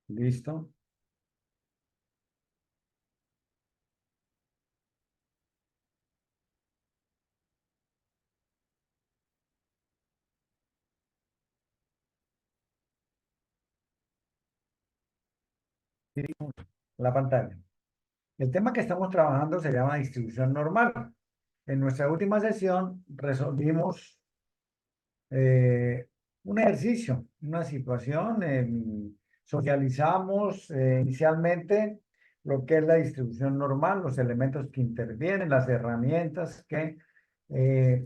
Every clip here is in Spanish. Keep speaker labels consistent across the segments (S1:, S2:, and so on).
S1: Listo. La pantalla. El tema que estamos trabajando se llama distribución normal. En nuestra última sesión resolvimos eh, un ejercicio, una situación. Socializamos inicialmente lo que es la distribución normal, los elementos que intervienen, las herramientas que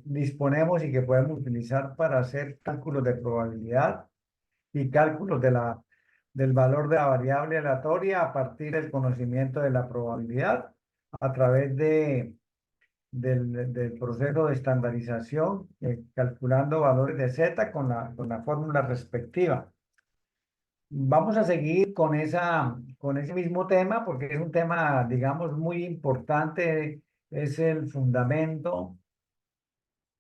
S1: disponemos y que podemos utilizar para hacer cálculos de probabilidad y cálculos del valor de la variable aleatoria a partir del conocimiento de la probabilidad a través del proceso de estandarización, calculando valores de z con la fórmula respectiva. Vamos a seguir con ese mismo tema porque es un tema, digamos, muy importante, es el fundamento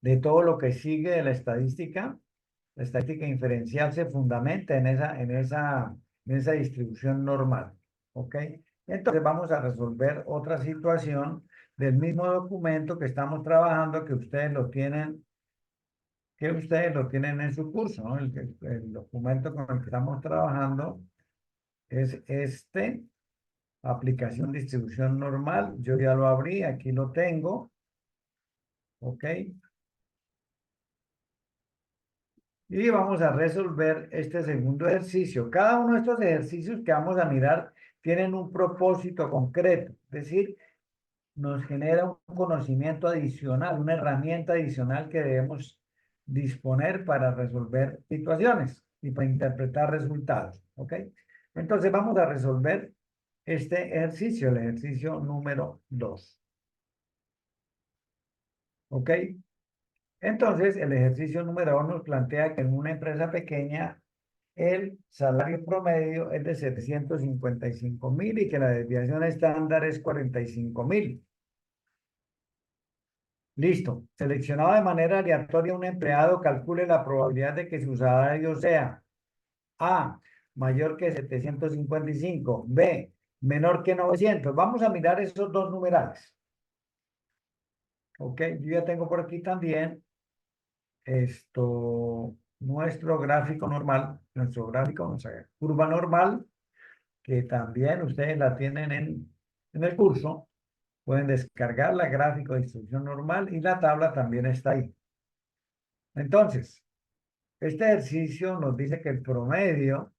S1: de todo lo que sigue de la estadística. La estadística inferencial se fundamenta en esa distribución normal. ¿Ok? Entonces vamos a resolver otra situación del mismo documento que estamos trabajando, que ustedes lo tienen en su curso, ¿no? El documento con el que estamos trabajando es este, aplicación distribución normal. Yo ya lo abrí, aquí lo tengo. ¿Ok? Y vamos a resolver este segundo ejercicio. Cada uno de estos ejercicios que vamos a mirar tienen un propósito concreto, es decir, nos genera un conocimiento adicional, una herramienta adicional que debemos disponer para resolver situaciones y para interpretar resultados. ¿Ok? Entonces vamos a resolver este ejercicio, el ejercicio número 2. ¿Ok? Entonces, el ejercicio número 2 nos plantea que en una empresa pequeña el salario promedio es de 755.000 y que la desviación estándar es 45.000. Listo. Seleccionado de manera aleatoria un empleado, calcule la probabilidad de que su salario sea A, mayor que 755, B, menor que 900. Vamos a mirar esos dos numerales. Ok, yo ya tengo por aquí también nuestro gráfico normal, nuestra curva normal, que también ustedes la tienen en el curso. Pueden descargar la gráfico de distribución normal y la tabla también está ahí. Entonces, este ejercicio nos dice que el promedio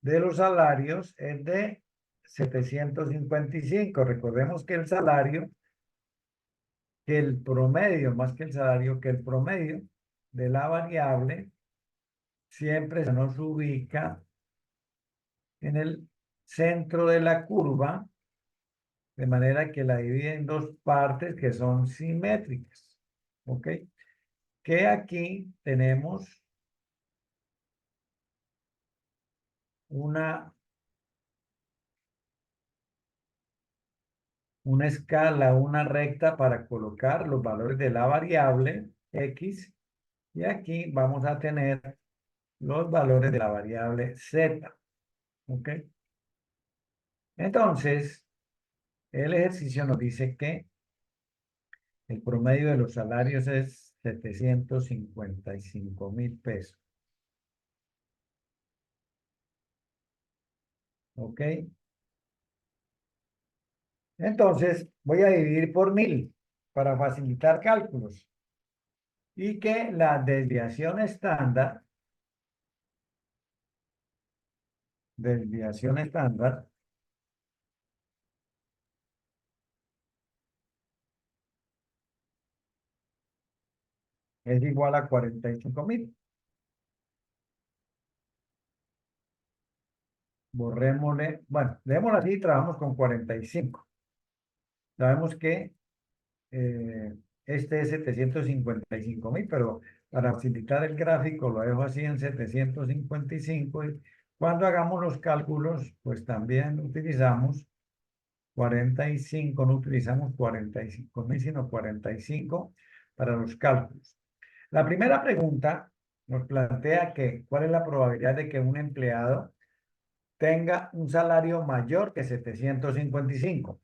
S1: de los salarios es de 755. Recordemos que el promedio, más que el salario, que el promedio de la variable siempre se nos ubica en el centro de la curva, de manera que la divide en dos partes que son simétricas. ¿Ok? Que aquí tenemos una, una escala, una recta para colocar los valores de la variable X, y aquí vamos a tener los valores de la variable Z. ¿Ok? Entonces, el ejercicio nos dice que el promedio de los salarios es 755.000 pesos. ¿Ok? Entonces, voy a dividir por 1.000 para facilitar cálculos. Y que la desviación estándar es igual a 45.000. Borrémosle, bueno, démoslo así y trabajamos con 45. Sabemos que este es 755.000, pero para facilitar el gráfico lo dejo así en 755. Y cuando hagamos los cálculos, pues también utilizamos 45, no utilizamos 45.000, sino 45 para los cálculos. La primera pregunta nos plantea que cuál es la probabilidad de que un empleado tenga un salario mayor que 755.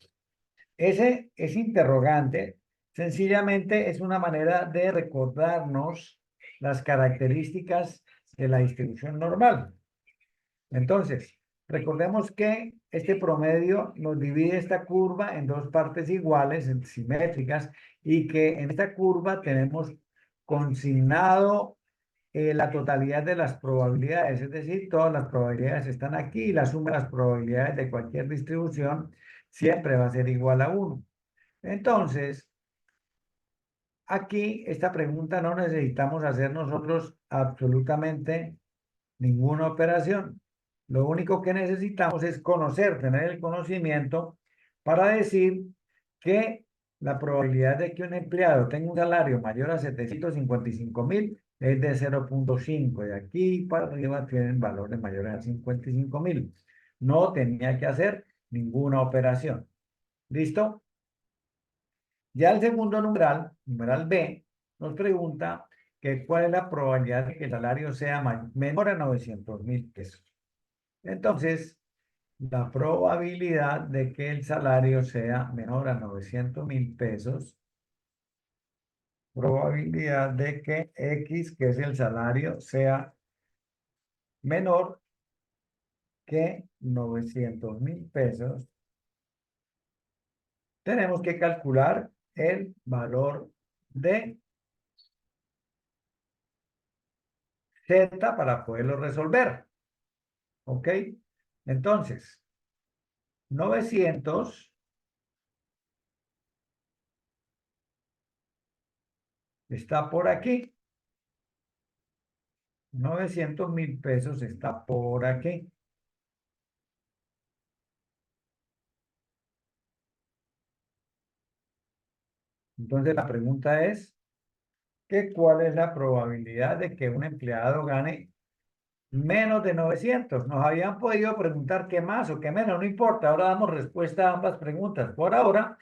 S1: Ese interrogante sencillamente es una manera de recordarnos las características de la distribución normal. Entonces, recordemos que este promedio nos divide esta curva en dos partes iguales, simétricas, y que en esta curva tenemos consignado la totalidad de las probabilidades, es decir, todas las probabilidades están aquí y la suma de las probabilidades de cualquier distribución siempre va a ser igual a 1. Entonces, aquí esta pregunta no necesitamos hacer nosotros absolutamente ninguna operación. Lo único que necesitamos es conocer, tener el conocimiento para decir que la probabilidad de que un empleado tenga un salario mayor a 755.000 es de 0,5. De aquí para arriba tienen valores mayores a 55.000. No tenía que hacer ninguna operación. ¿Listo? Ya el segundo numeral, numeral B, nos pregunta que cuál es la probabilidad de que el salario sea menor a 900.000 pesos. Entonces, la probabilidad de que el salario sea menor a 900.000 pesos, probabilidad de que X, que es el salario, sea menor que 900.000 pesos, tenemos que calcular el valor de Z para poderlo resolver. ¿Ok? Entonces, 900 está por aquí. 900.000 pesos está por aquí. Entonces, la pregunta es, ¿cuál es la probabilidad de que un empleado gane menos de 900? Nos habían podido preguntar qué más o qué menos, no importa. Ahora damos respuesta a ambas preguntas. Por ahora,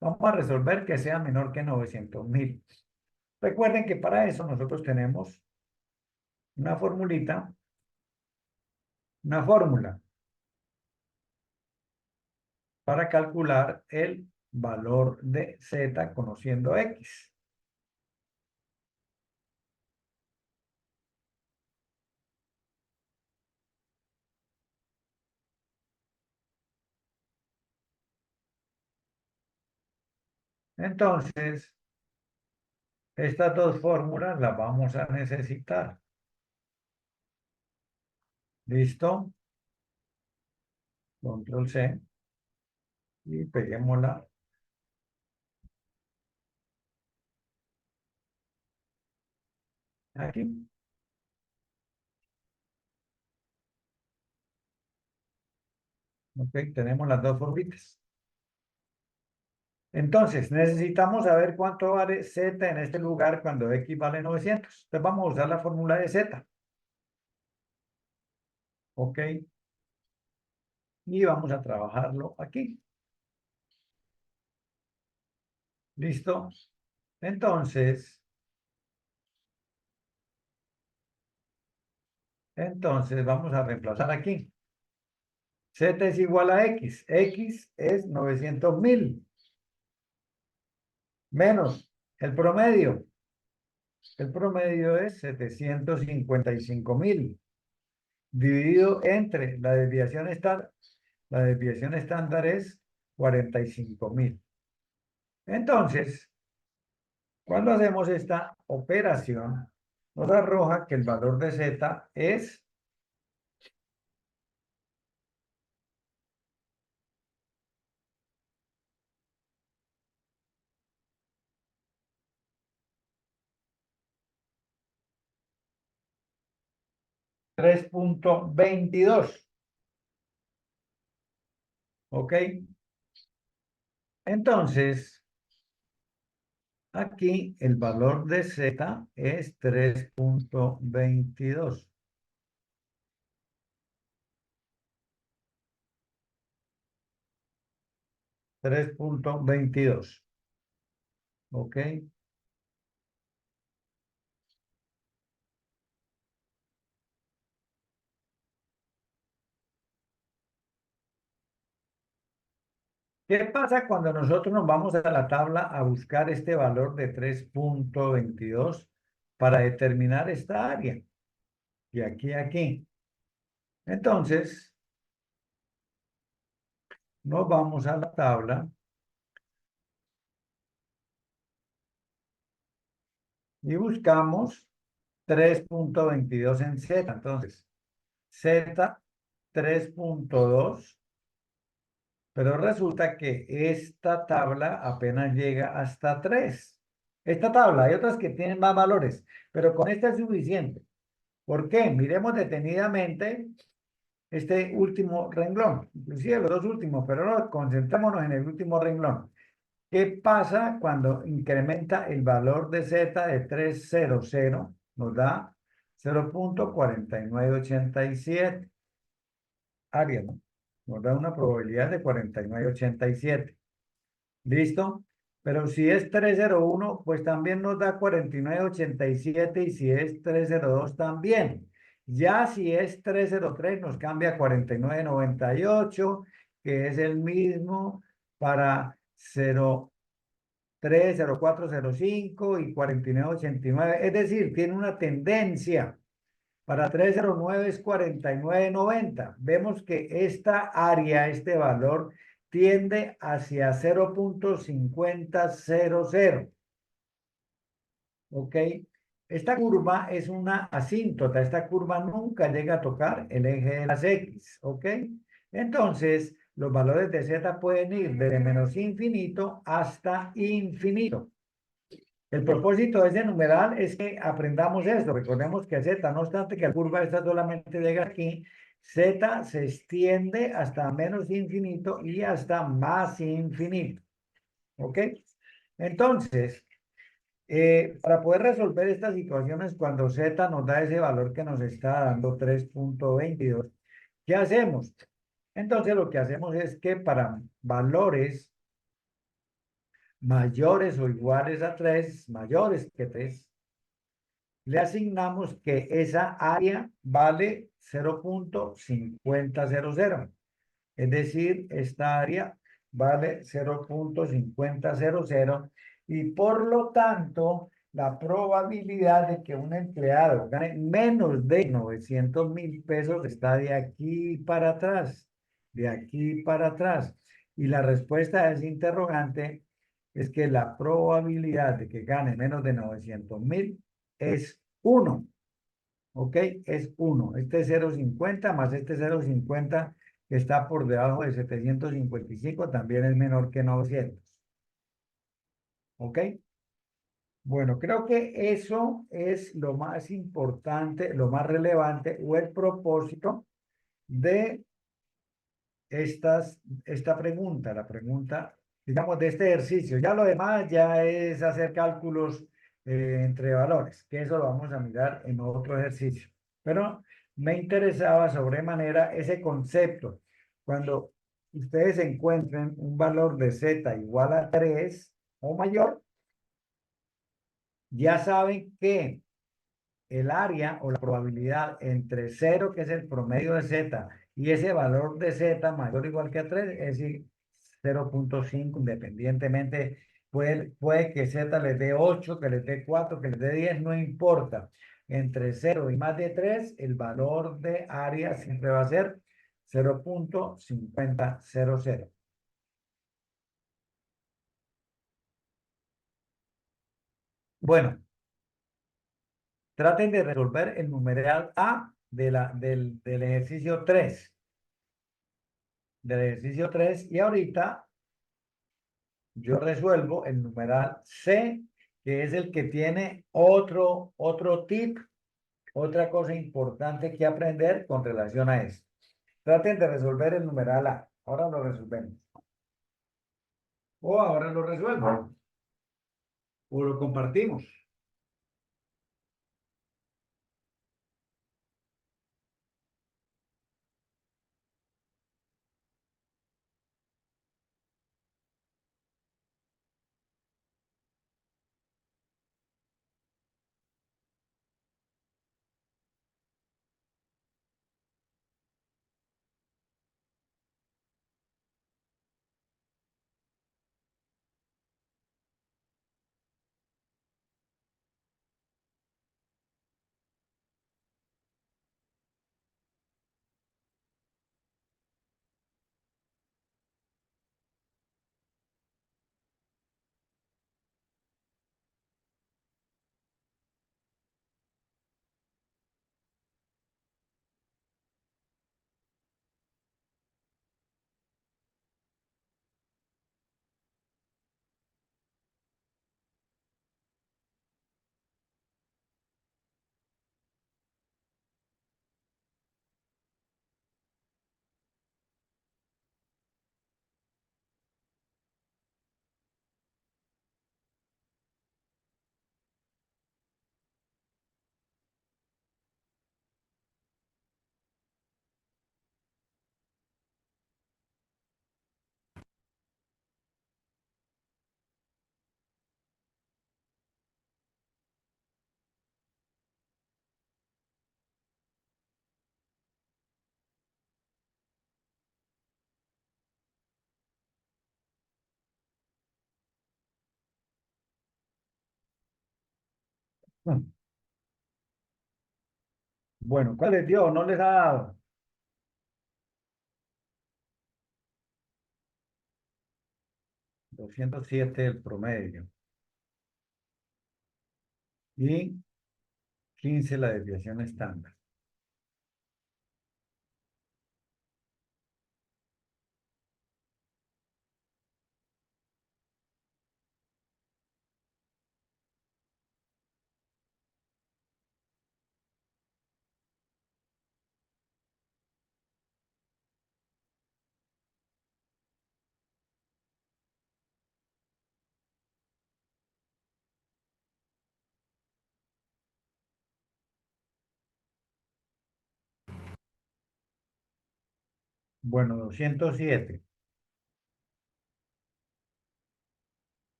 S1: vamos a resolver que sea menor que 900.000. Recuerden que para eso nosotros tenemos una formulita, una fórmula para calcular el valor de Z conociendo X. Entonces, estas dos fórmulas las vamos a necesitar. ¿Listo? Control C y peguémosla aquí. Ok, tenemos las dos formitas. Entonces, necesitamos saber cuánto vale Z en este lugar cuando X vale 900. Entonces, vamos a usar la fórmula de Z. Ok, y vamos a trabajarlo aquí. ¿Listo? Entonces vamos a reemplazar aquí. Z es igual a X. X es 900.000 menos el promedio. El promedio es 755.000 dividido entre la desviación estándar. La desviación estándar es 45.000. Entonces, cuando hacemos esta operación, nos arroja que el valor de Z es 3,22. ¿Ok? Entonces, aquí el valor de Z es 3,22. 3,22. ¿Ok? ¿Qué pasa cuando nosotros nos vamos a la tabla a buscar este valor de 3,22 para determinar esta área? Y aquí, aquí. Entonces, nos vamos a la tabla y buscamos 3,22 en Z. Entonces, Z 3,2, pero resulta que esta tabla apenas llega hasta 3. Esta tabla, hay otras que tienen más valores, pero con esta es suficiente. ¿Por qué? Miremos detenidamente este último renglón, inclusive los dos últimos, pero ahora concentrémonos en el último renglón. ¿Qué pasa cuando incrementa el valor de Z de 300? Nos da 0,4987 área, ¿no? Nos da una probabilidad de 49,87. ¿Listo? Pero si es 301 pues también nos da 49,87 y si es 302 también. Ya si es 303 nos cambia a 49,98, que es el mismo para 03, 04, 05 y 49,89. Es decir, tiene una tendencia. Para 309 es 49,90. Vemos que esta área, este valor, tiende hacia 0,5000. ¿Ok? Esta curva es una asíntota. Esta curva nunca llega a tocar el eje de las X. ¿Ok? Entonces, los valores de Z pueden ir desde menos infinito hasta infinito. El propósito de ese numeral es que aprendamos esto. Recordemos que Z, no obstante que la curva esta solamente llega aquí, Z se extiende hasta menos infinito y hasta más infinito. ¿Ok? Entonces, para poder resolver estas situaciones cuando Z nos da ese valor que nos está dando 3,22, ¿qué hacemos? Entonces, lo que hacemos es que para valores mayores o iguales a 3, mayores que 3, le asignamos que esa área vale 0,5000. Es decir, esta área vale 0,5000 y por lo tanto, la probabilidad de que un empleado gane menos de 900.000 pesos está de aquí para atrás, de aquí para atrás. Y la respuesta a ese interrogante es que la probabilidad de que gane menos de 900.000 es 1. ¿Ok? Es 1. Este es 0,50 más este 0,50 que está por debajo de 755 también es menor que 900. ¿Ok? Bueno, creo que eso es lo más importante, lo más relevante o el propósito de esta pregunta, la pregunta, digamos, de este ejercicio. Ya lo demás ya es hacer cálculos entre valores, que eso lo vamos a mirar en otro ejercicio. Pero me interesaba sobremanera ese concepto. Cuando ustedes encuentren un valor de Z igual a 3 o mayor, ya saben que el área o la probabilidad entre 0, que es el promedio de Z, y ese valor de Z mayor o igual que a 3, es decir, 0,5, independientemente, puede que Z les dé 8, que les dé 4, que les dé 10, no importa. Entre 0 y más de 3, el valor de área siempre va a ser 0,5000. Bueno, traten de resolver el numeral A del ejercicio 3. Del ejercicio 3 y ahorita yo resuelvo el numeral C, que es el que tiene otro tip, otra cosa importante que aprender con relación a esto. Traten de resolver el numeral A. Ahora lo resolvemos. O ahora lo resuelvo. O lo compartimos. Bueno, ¿cuál les dio? ¿No les ha dado? 207 el promedio y 15 la desviación estándar. Bueno, 207.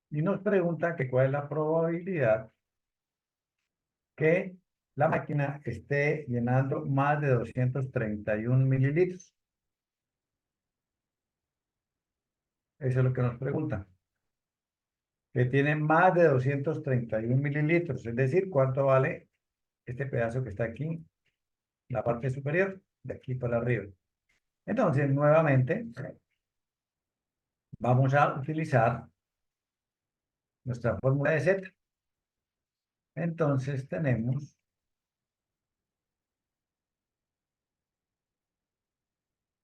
S1: Y nos pregunta que cuál es la probabilidad que la máquina esté llenando más de 231 mililitros. Eso es lo que nos pregunta. Que tiene más de 231 mililitros. Es decir, ¿cuánto vale este pedazo que está aquí, la parte superior, de aquí para arriba? Entonces, nuevamente, vamos a utilizar nuestra fórmula de Z. Entonces, tenemos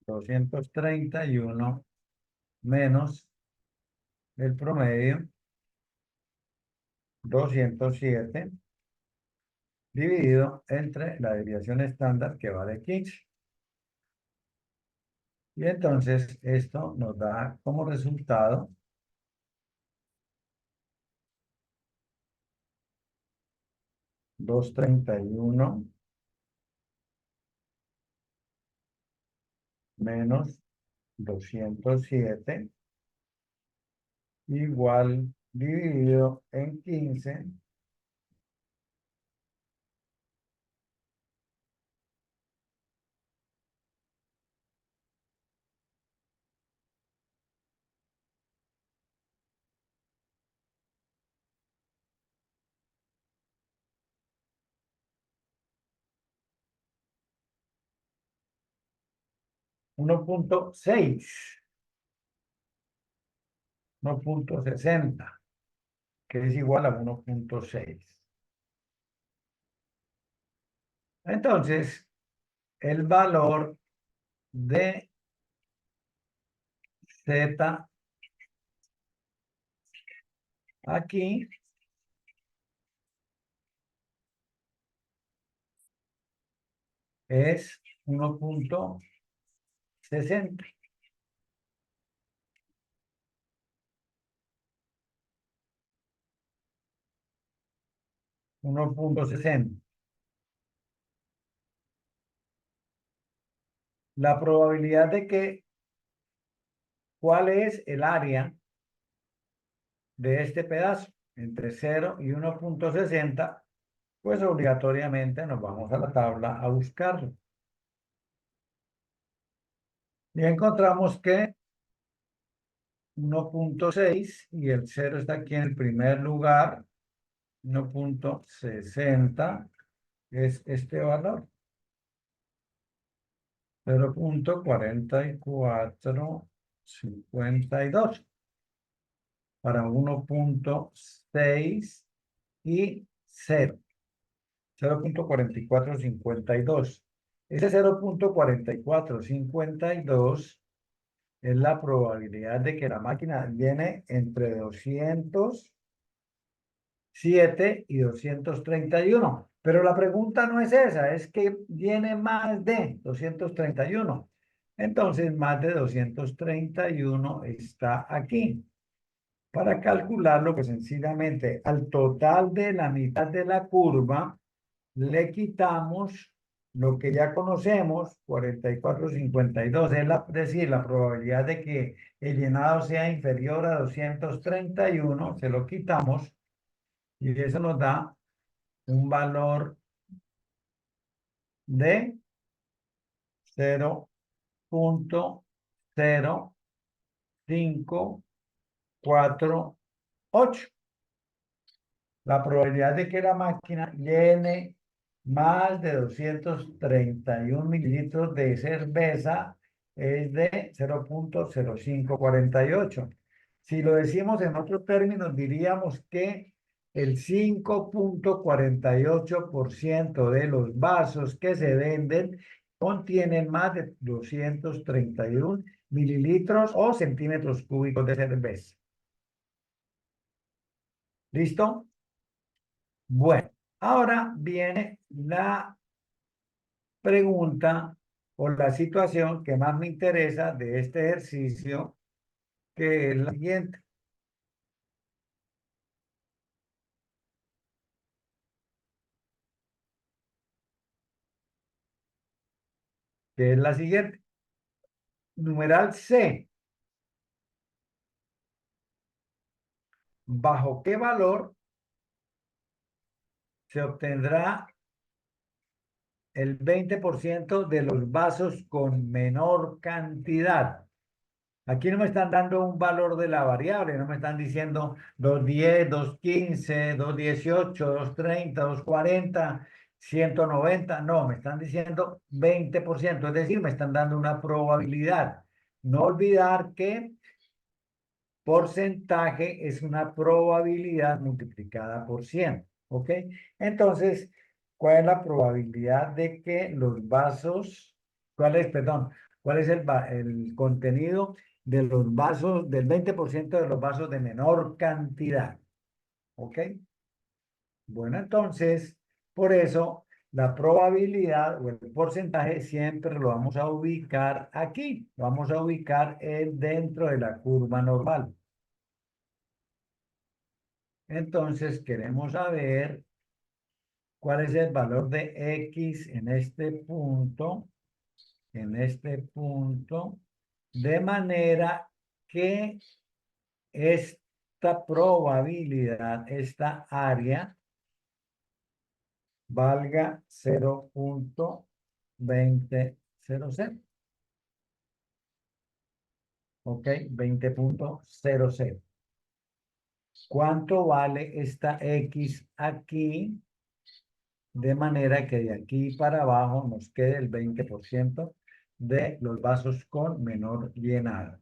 S1: 231 menos el promedio, 207, dividido entre la desviación estándar que vale 15. Y entonces esto nos da como resultado 231 menos 207 igual dividido en 15. Uno punto seis, 1.60, que es igual a 1.6. Entonces, el valor de Z aquí es 1.60. 1.60. La probabilidad de que, ¿cuál es el área de este pedazo? Entre 0 y 1.60, pues obligatoriamente nos vamos a la tabla a buscarlo. Y encontramos que 1.6 y el 0 está aquí en el primer lugar, 1.60 es este valor, 0.4452 para 1.6 y 0. 0.4452. Ese 0.4452 es la probabilidad de que la máquina viene entre 207 y 231. Pero la pregunta no es esa, es que viene más de 231. Entonces, más de 231 está aquí. Para calcularlo, pues sencillamente al total de la mitad de la curva, le quitamos lo que ya conocemos, 44,52, es decir, la probabilidad de que el llenado sea inferior a 231, se lo quitamos y eso nos da un valor de 0.0548. La probabilidad de que la máquina llene más de 231 mililitros de cerveza es de 0,0548. Si lo decimos en otros términos, diríamos que el 5,48% de los vasos que se venden contienen más de 231 mililitros o centímetros cúbicos de cerveza. ¿Listo? Bueno, ahora viene la pregunta o la situación que más me interesa de este ejercicio, que es la siguiente, que es la siguiente. Numeral C. ¿Bajo qué valor se obtendrá el 20% de los vasos con menor cantidad? Aquí no me están dando un valor de la variable, no me están diciendo 210, 215, 218, 230, 240, 190. No, me están diciendo 20%, es decir, me están dando una probabilidad. No olvidar que porcentaje es una probabilidad multiplicada por 100, ¿ok? Entonces, ¿cuál es la probabilidad de que los vasos, perdón, cuál es el contenido de los vasos, del 20% de los vasos de menor cantidad? ¿Ok? Bueno, entonces, por eso la probabilidad o el porcentaje siempre lo vamos a ubicar aquí, lo vamos a ubicar dentro de la curva normal. Entonces, queremos saber cuál es el valor de X en este punto, de manera que esta probabilidad, esta área, valga 0,2000. ¿Ok? 20,00. ¿Cuánto vale esta X aquí? De manera que de aquí para abajo nos quede el 20% de los vasos con menor llenado.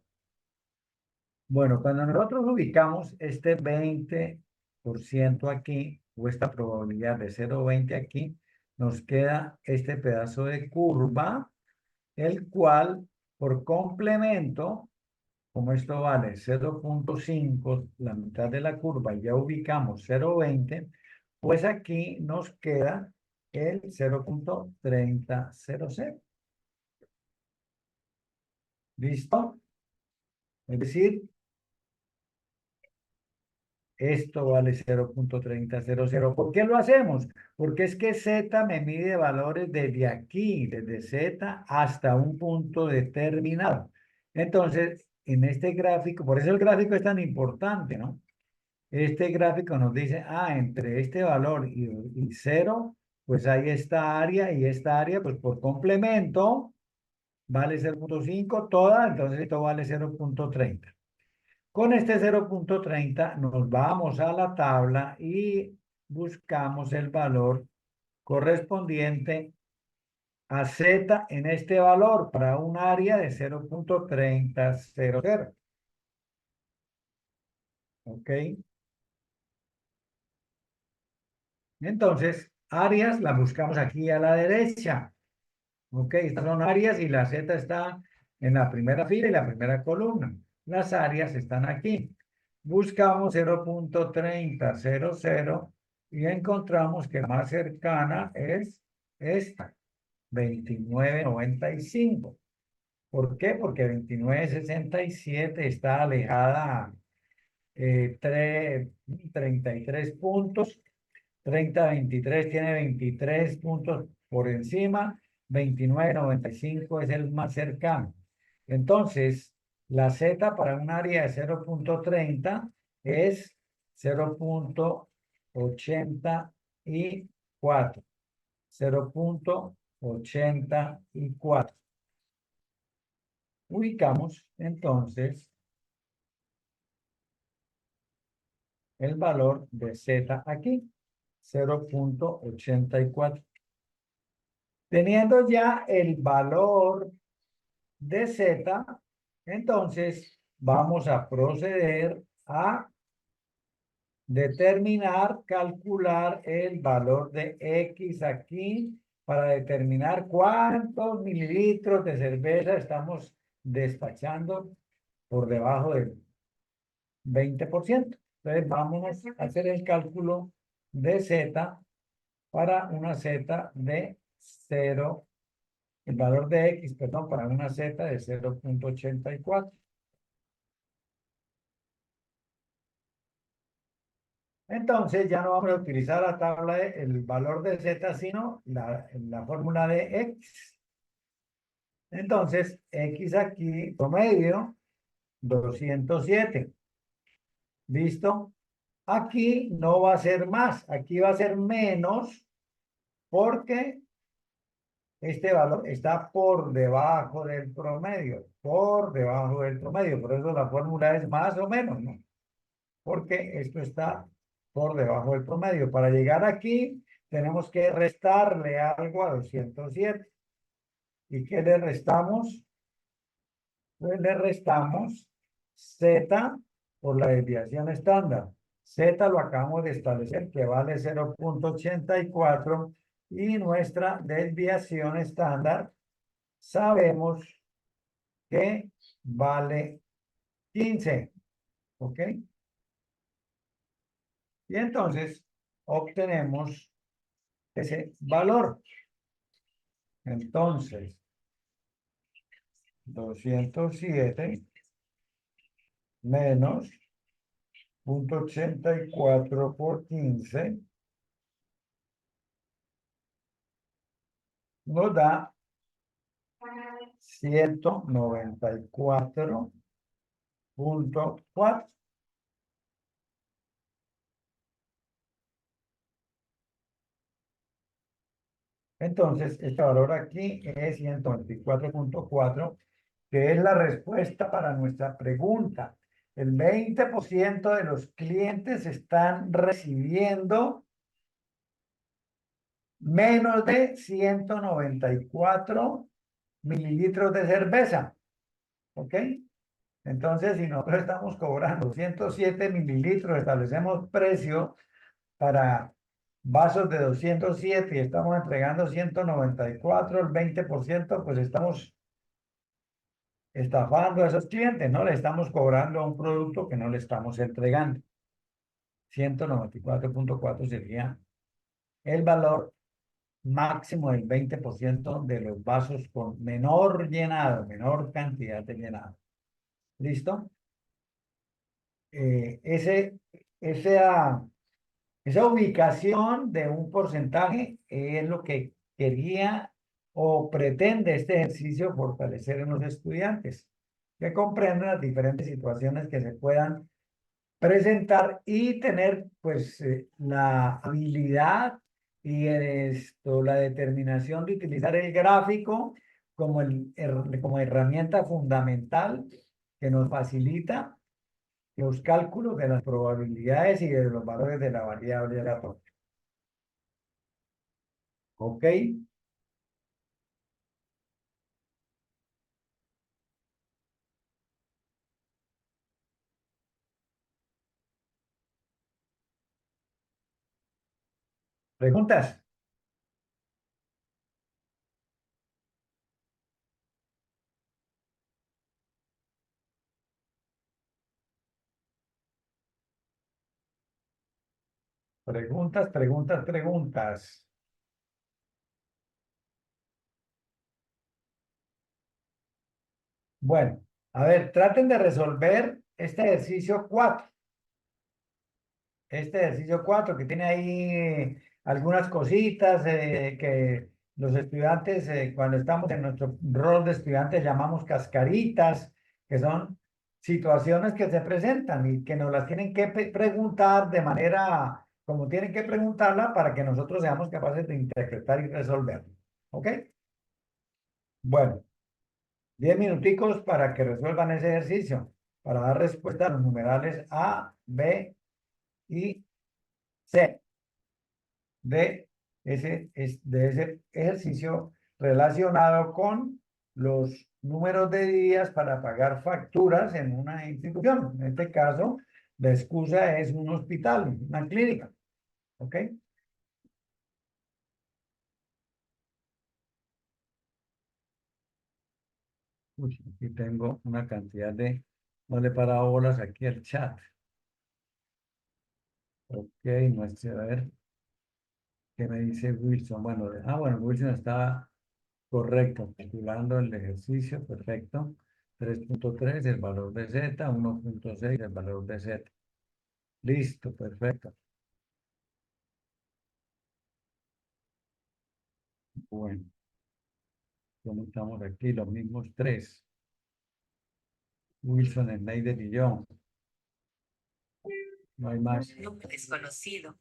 S1: Bueno, cuando nosotros ubicamos este 20% aquí, o esta probabilidad de 0,20 aquí, nos queda este pedazo de curva, el cual, por complemento, como esto vale 0,5, la mitad de la curva, y ya ubicamos 0,20, pues aquí nos queda el 0,3000. ¿Listo? Es decir, esto vale 0,3000. ¿Por qué lo hacemos? Porque es que Z me mide valores desde aquí, desde Z hasta un punto determinado. Entonces, en este gráfico, por eso el gráfico es tan importante, ¿no? Este gráfico nos dice, entre este valor y 0, pues hay esta área y esta área, pues por complemento, vale 0,5 toda, entonces esto vale 0,30. Con este 0,30 nos vamos a la tabla y buscamos el valor correspondiente a Z en este valor para un área de 0,3000. ¿Ok? Entonces, áreas las buscamos aquí a la derecha. ¿Ok? Estas son áreas y la Z está en la primera fila y la primera columna. Las áreas están aquí. Buscamos 0,3000 y encontramos que la más cercana es esta, 29,95. ¿Por qué? Porque 29,67 está alejada 33 puntos. 30,23 tiene 23 puntos por encima. 29,95 es el más cercano. Entonces, la Z para un área de 0,30 es 0,84. 0,84. Ubicamos entonces el valor de Z aquí, 0,84. Teniendo ya el valor de Z, entonces vamos a proceder a determinar, calcular el valor de X aquí para determinar cuántos mililitros de cerveza estamos despachando por debajo del 20%. Entonces vamos a hacer el cálculo de Z para una Z de 0, el valor de X, perdón, para una Z de 0,84. Entonces ya no vamos a utilizar la tabla el valor de Z, sino la fórmula de X. Entonces, X aquí, promedio, 207. ¿Listo? Aquí no va a ser más, aquí va a ser menos porque este valor está por debajo del promedio, por debajo del promedio. Por eso la fórmula es más o menos, ¿no? Porque esto está por debajo del promedio. Para llegar aquí, tenemos que restarle algo a 207. ¿Y qué le restamos? Pues le restamos Z por la desviación estándar. Z lo acabamos de establecer, que vale 0,84 y nuestra desviación estándar sabemos que vale 15. ¿Ok? Y entonces obtenemos ese valor. Entonces, 207 menos 0,84 por 15 nos da 194,4. Entonces, este valor aquí es 194,4, que es la respuesta para nuestra pregunta. El 20% de los clientes están recibiendo menos de 194 mililitros de cerveza. ¿Ok? Entonces, si nosotros estamos cobrando 107 mililitros, establecemos precio para vasos de 207 y estamos entregando 194, el 20%, pues estamos estafando a esos clientes, ¿no? Le estamos cobrando un producto que no le estamos entregando. 194,4 sería el valor máximo del 20% de los vasos con menor llenado, menor cantidad de llenado. ¿Listo? Esa Esa ubicación de un porcentaje es lo que quería o pretende este ejercicio fortalecer en los estudiantes, que comprendan las diferentes situaciones que se puedan presentar y tener pues la habilidad y la determinación de utilizar el gráfico como herramienta fundamental que nos facilita los cálculos de las probabilidades y de los valores de la variable aleatoria. ¿Ok? ¿Preguntas? Preguntas, preguntas, preguntas. Bueno, a ver, traten de resolver este ejercicio 4. Este ejercicio 4 que tiene ahí algunas cositas que los estudiantes, cuando estamos en nuestro rol de estudiantes, llamamos cascaritas, que son situaciones que se presentan y que nos las tienen que preguntar de manera como tienen que preguntarla para que nosotros seamos capaces de interpretar y resolver. ¿Ok? Bueno, 10 minuticos para que resuelvan ese ejercicio, para dar respuesta a los numerales A, B y C de ese ejercicio relacionado con los números de días para pagar facturas en una institución. En este caso, la excusa es un hospital, una clínica. ¿Ok? Uy, aquí tengo una cantidad de... No le he parado bolas aquí al chat. Ok, muestre a ver qué me dice Wilson. Bueno, bueno, Wilson está correcto, calculando el ejercicio, perfecto. 3.3 el valor de Z, 1.6 el valor de Z. Listo, perfecto. Bueno, conectamos aquí los mismos tres. Wilson, Schneider y yo. No hay más.
S2: Nombre desconocido.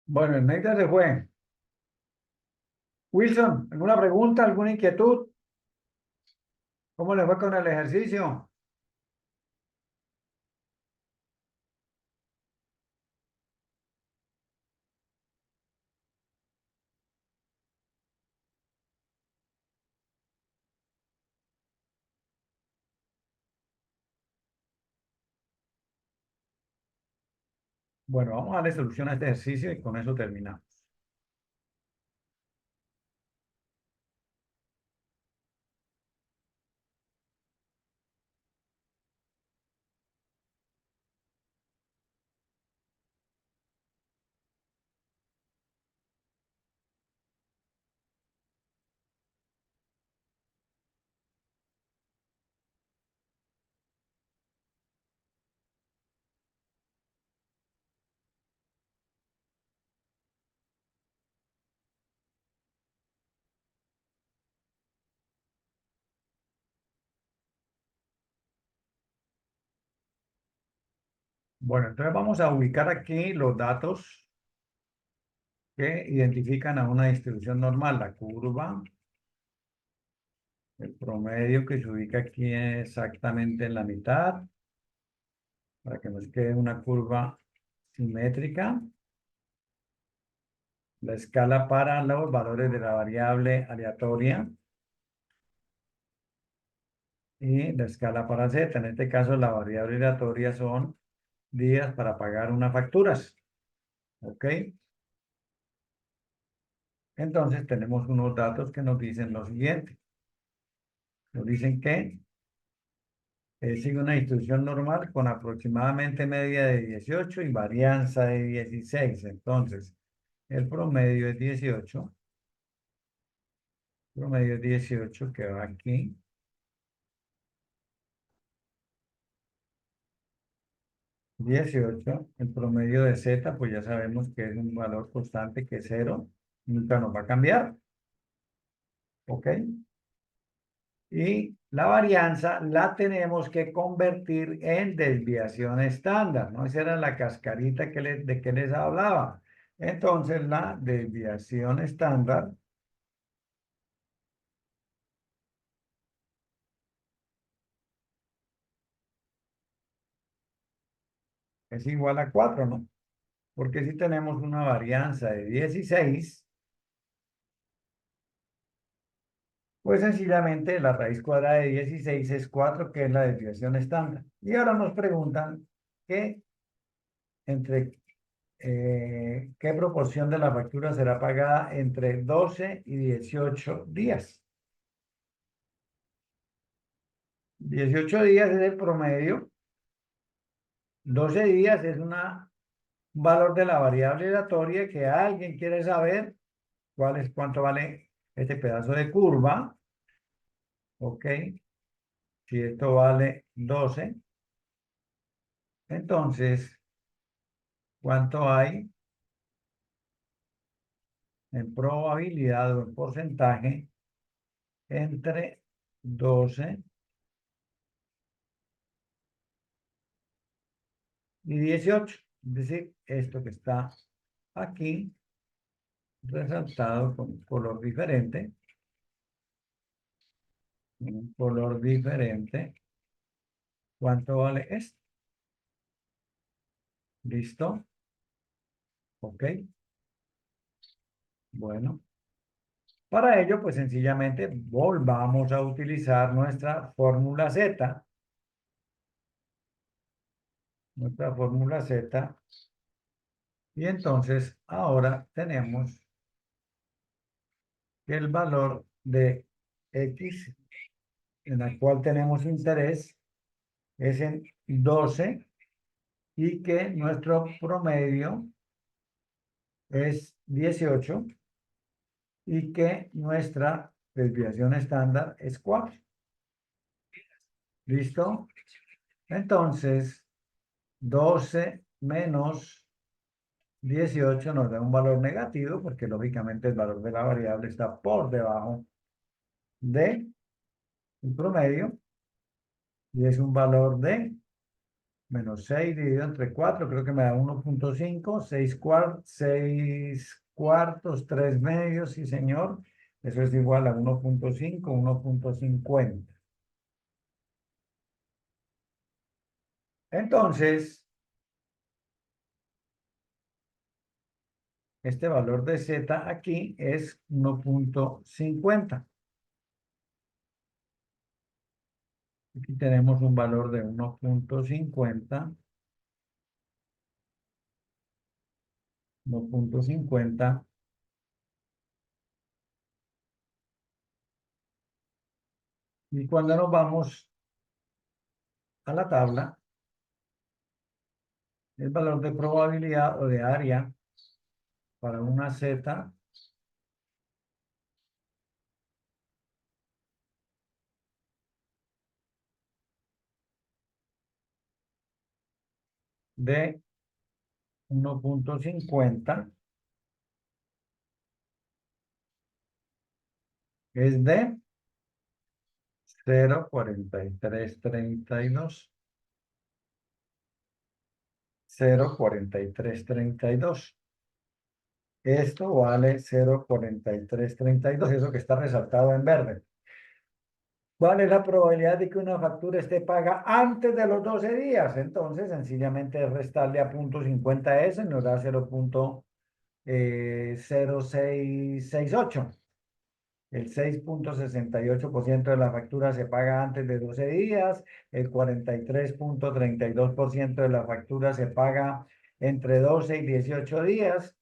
S1: Bueno, el Neita se fue. Wilson, ¿alguna pregunta, alguna inquietud? ¿Cómo le fue con el ejercicio? Bueno, vamos a darle solución a este ejercicio y con eso terminamos. Bueno, entonces vamos a ubicar aquí los datos que identifican a una distribución normal, la curva, el promedio que se ubica aquí exactamente en la mitad, para que nos quede una curva simétrica, la escala para los valores de la variable aleatoria y la escala para z. En este caso, la variable aleatoria son días para pagar unas facturas. ¿Ok? Entonces tenemos unos datos que nos dicen lo siguiente. Nos dicen que sigue una distribución normal con aproximadamente media de 18 y varianza de 16. Entonces, el promedio es 18. Promedio es 18 que va aquí. 18. El promedio de z, pues ya sabemos que es un valor constante que es 0. Nunca nos va a cambiar. ¿Ok? Y la varianza la tenemos que convertir en desviación estándar, ¿no? Esa era la cascarita de que les hablaba. Entonces, la desviación estándar es igual a 4, ¿no? Porque si tenemos una varianza de 16, pues sencillamente la raíz cuadrada de 16 es 4, que es la desviación estándar. Y ahora nos preguntan que entre ¿qué proporción de la factura será pagada entre 12 y 18 días? 18 días es el promedio. 12 días es un valor de la variable aleatoria que alguien quiere saber cuánto vale este pedazo de curva. Ok. Si esto vale 12, entonces, ¿cuánto hay en probabilidad o en porcentaje entre 12 y 18? Es decir, esto que está aquí resaltado con un color diferente. Un color diferente. ¿Cuánto vale esto? ¿Listo? Ok. Bueno. Para ello, pues sencillamente volvamos a utilizar nuestra fórmula Z. Nuestra fórmula Z. Y entonces ahora tenemos que el valor de X en el cual tenemos interés es en 12 y que nuestro promedio es 18 y que nuestra desviación estándar es 4. ¿Listo? Entonces, 12 menos 18 nos da un valor negativo porque lógicamente el valor de la variable está por debajo del promedio y es un valor de Menos 6 dividido entre 4 creo que me da 1,5. 6 cuartos, 3 medios, sí señor. Eso es igual a 1,5, 1,50. Entonces, este valor de z aquí es 1,50. Aquí tenemos un valor de 1,50. 1,50. Y cuando nos vamos a la tabla, el valor de probabilidad o de área para una z de 1,50 es de 0,4332. 0,4332. Esto vale 0,4332, eso que está resaltado en verde. ¿Cuál es la probabilidad de que una factura esté paga antes de los 12 días? Entonces, sencillamente restarle a 0,50 s nos da 0,0668. El 6,68% de la factura se paga antes de 12 días, el 43,32% de la factura se paga entre 12 y 18 días,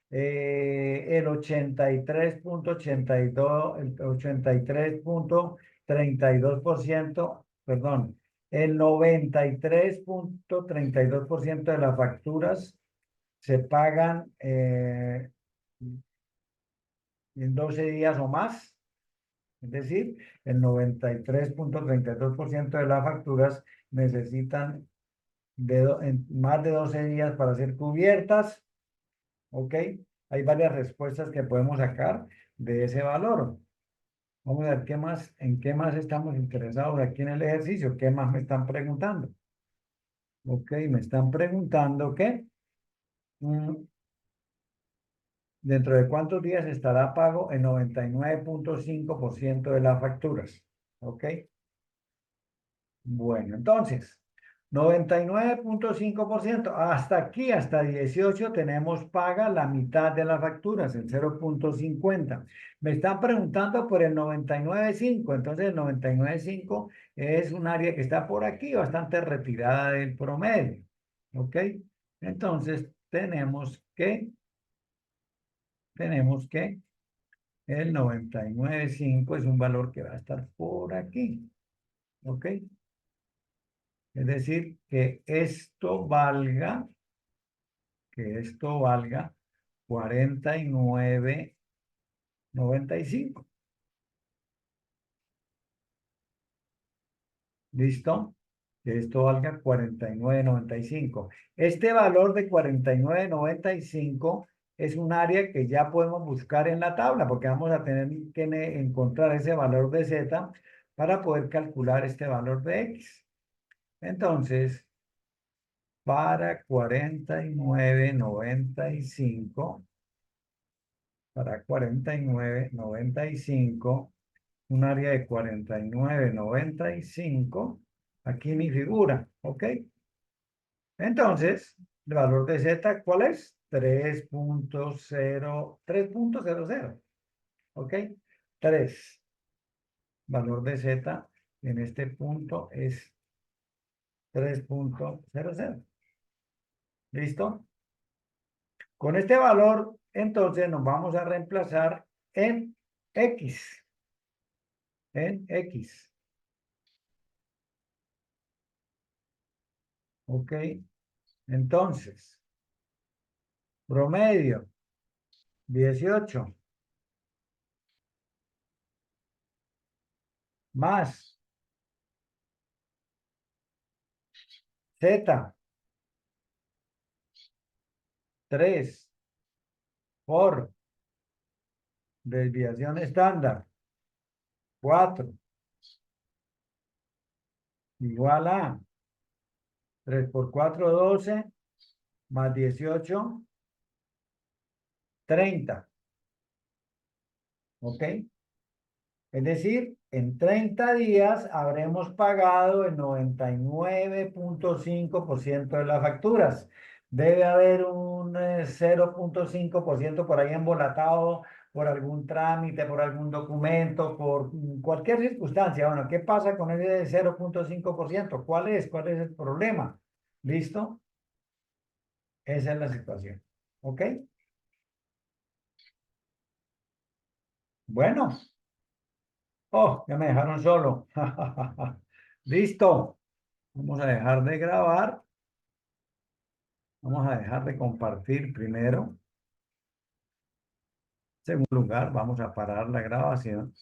S1: el 83,82, el 83,32%, perdón, el 93,32% de las facturas se pagan en 12 días o más. Es decir, el 93,32% de las facturas necesitan más de 12 días para ser cubiertas. ¿Ok? Hay varias respuestas que podemos sacar de ese valor. Vamos a ver qué más, en qué más estamos interesados aquí en el ejercicio. ¿Qué más me están preguntando? Ok, me están preguntando que dentro de cuántos días estará pago el 99,5% de las facturas. Ok. Bueno, entonces, 99,5%. Hasta aquí, hasta 18, tenemos paga la mitad de las facturas, el 0,50. Me están preguntando por el 99,5. Entonces, el 99,5 es un área que está por aquí, bastante retirada del promedio. ¿Ok? Entonces, tenemos que el 99,5 es un valor que va a estar por aquí. ¿Ok? Es decir, que esto valga 49,95. ¿Listo? Que esto valga 49,95. Este valor de 49,95 es un área que ya podemos buscar en la tabla, porque vamos a tener que encontrar ese valor de z para poder calcular este valor de x. Entonces, para 49,95, un área de 49,95, aquí mi figura, ¿ok? Entonces, el valor de z, ¿cuál es? 3,00, ¿ok? 3. Valor de z en este punto es 3,00. ¿Listo? Con este valor, entonces, nos vamos a reemplazar en x. En x. ¿Ok? Entonces, promedio 18 más z 3 por desviación estándar 4 igual a 3 por 4, 12, más 18, 30. ¿Ok? Es decir, en 30 días habremos pagado el 99,5% de las facturas. Debe haber un 0,5% por ahí embolatado por algún trámite, por algún documento, por cualquier circunstancia. Bueno, ¿qué pasa con ese 0,5%? ¿Cuál es? ¿Cuál es el problema? ¿Listo? Esa es la situación. ¿Ok? Bueno. Oh, ya me dejaron solo. Listo. Vamos a dejar de grabar. Vamos a dejar de compartir primero. En segundo lugar, vamos a parar la grabación.